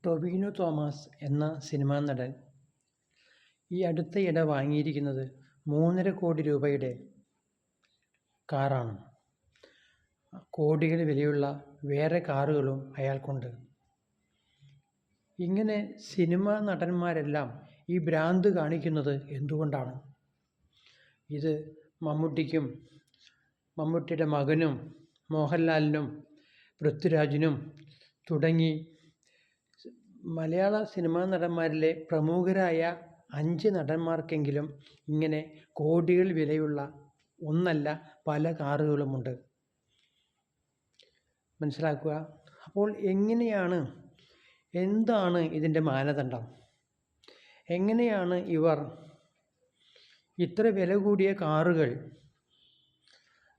ടൊവിനോ തോമസ് എന്ന സിനിമാ നടൻ ഈ അടുത്തയിടെ വാങ്ങിയിരിക്കുന്നത് 3.5 കോടി രൂപയുടെ കാറാണ്. കോടികൾ വിലയുള്ള വേറെ കാറുകളും അയാൾക്കുണ്ട്. ഇങ്ങനെ സിനിമാ നടന്മാരെല്ലാം ഈ ഭ്രാന്ത് കാണിക്കുന്നത് എന്തുകൊണ്ടാണ്? ഇത് മമ്മൂട്ടിക്കും മമ്മൂട്ടിയുടെ മകനും മോഹൻലാലിനും പൃഥ്വിരാജിനും തുടങ്ങി മലയാള സിനിമാ നടന്മാരിലെ പ്രമുഖരായ 5 നടന്മാർക്കെങ്കിലും ഇങ്ങനെ കോടികൾ വിലയുള്ള ഒന്നല്ല പല കാറുകളുമുണ്ട്. മനസ്സിലാക്കുക. അപ്പോൾ എന്താണ് ഇതിൻ്റെ മാനദണ്ഡം? എങ്ങനെയാണ് ഇവർ ഇത്ര വില കൂടിയ കാറുകൾ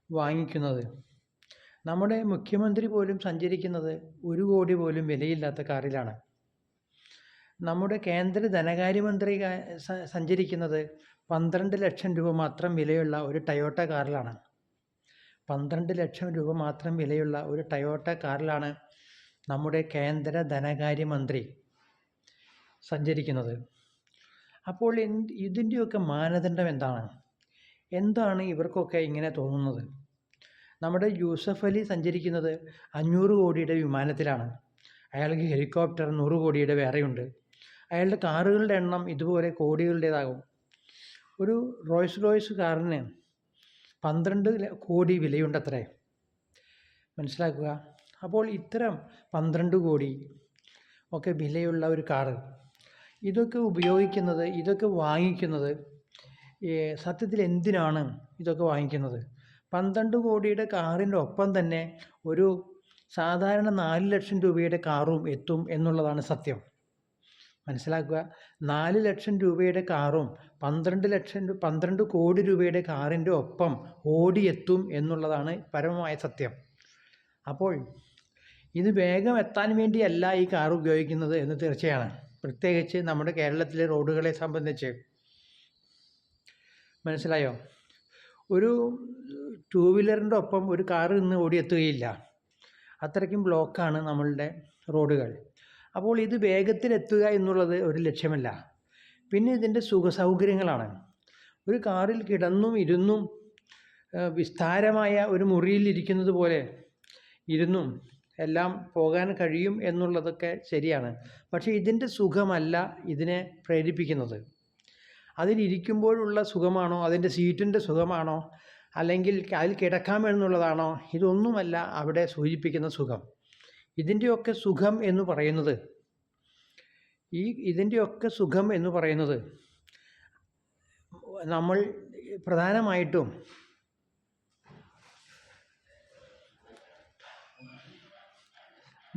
വാങ്ങിക്കുന്നത്? നമ്മുടെ മുഖ്യമന്ത്രി പോലും സഞ്ചരിക്കുന്നത് 1 കോടി പോലും വിലയില്ലാത്ത കാറിലാണ്. നമ്മുടെ കേന്ദ്ര ധനകാര്യമന്ത്രി സഞ്ചരിക്കുന്നത് 12 ലക്ഷം രൂപ മാത്രം വിലയുള്ള ഒരു ടൊയോട്ട കാറിലാണ്. 12 ലക്ഷം രൂപ മാത്രം വിലയുള്ള ഒരു ടൊയോട്ട കാറിലാണ് നമ്മുടെ കേന്ദ്ര ധനകാര്യമന്ത്രി സഞ്ചരിക്കുന്നത്. അപ്പോൾ ഇതിൻ്റെയൊക്കെ മാനദണ്ഡം എന്താണ്? എന്താണ് ഇവർക്കൊക്കെ ഇങ്ങനെ തോന്നുന്നത്? നമ്മുടെ യൂസഫ് അലി സഞ്ചരിക്കുന്നത് 500 കോടിയുടെ വിമാനത്തിലാണ്. അയാൾക്ക് ഹെലികോപ്റ്റർ 100 കോടിയുടെ വേറെയുണ്ട്. അയാളുടെ കാറുകളുടെ എണ്ണം ഇതുപോലെ കോടികളുടേതാകും. ഒരു റോയ്സ് റോയ്സ് കാറിന് 12 കോടി വിലയുണ്ടത്രേ. മനസ്സിലാക്കുക. അപ്പോൾ ഇത്തരം 12 കോടി ഒക്കെ വിലയുള്ള ഒരു കാറ് ഇതൊക്കെ വാങ്ങിക്കുന്നത് സത്യത്തിൽ എന്തിനാണ് ഇതൊക്കെ വാങ്ങിക്കുന്നത്? 12 കോടിയുടെ കാറിൻ്റെ ഒപ്പം തന്നെ ഒരു സാധാരണ 4 ലക്ഷം രൂപയുടെ കാറും എത്തും എന്നുള്ളതാണ് സത്യം. മനസ്സിലാക്കുക. 4 ലക്ഷം രൂപയുടെ കാറും 12 കോടി രൂപയുടെ കാറിൻ്റെ ഒപ്പം ഓടിയെത്തും എന്നുള്ളതാണ് പരമമായ സത്യം. അപ്പോൾ ഇത് വേഗം എത്താൻ വേണ്ടിയല്ല ഈ കാർ ഉപയോഗിക്കുന്നത് എന്ന് തീർച്ചയാണ്. പ്രത്യേകിച്ച് നമ്മുടെ കേരളത്തിലെ റോഡുകളെ സംബന്ധിച്ച്. മനസ്സിലായോ? ഒരു 2 വീലറിൻ്റെ ഒപ്പം ഒരു കാർ ഇന്ന് ഓടിയെത്തുകയില്ല. അത്രയ്ക്കും ബ്ലോക്കാണ് നമ്മളുടെ റോഡുകൾ. അപ്പോൾ ഇത് വേഗത്തിലെത്തുക എന്നുള്ളത് ഒരു ലക്ഷ്യമല്ല. പിന്നെ ഇതിൻ്റെ സുഖസൗകര്യങ്ങളാണ്. ഒരു കാറിൽ കിടന്നും ഇരുന്നും വിസ്താരമായ ഒരു മുറിയിൽ ഇരിക്കുന്നത് പോലെ ഇരുന്നും എല്ലാം പോകാൻ കഴിയും എന്നുള്ളതൊക്കെ ശരിയാണ്. പക്ഷേ ഇതിൻ്റെ സുഖമല്ല ഇതിനെ പ്രേരിപ്പിക്കുന്നത്. അതിലിരിക്കുമ്പോഴുള്ള സുഖമാണോ, അതിൻ്റെ സീറ്റിൻ്റെ സുഖമാണോ, അല്ലെങ്കിൽ അതിൽ കിടക്കാമെന്നുള്ളതാണോ? ഇതൊന്നുമല്ല അവിടെ സൂചിപ്പിക്കുന്ന സുഖം. ഇതിൻ്റെയൊക്കെ സുഖം എന്ന് പറയുന്നത് നമ്മൾ പ്രധാനമായിട്ടും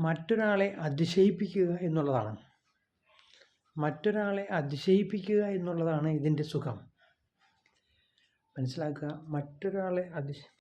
മറ്റൊരാളെ അതിശയിപ്പിക്കുക എന്നുള്ളതാണ് ഇതിൻ്റെ സുഖം. മനസ്സിലാക്കുക. മറ്റൊരാളെ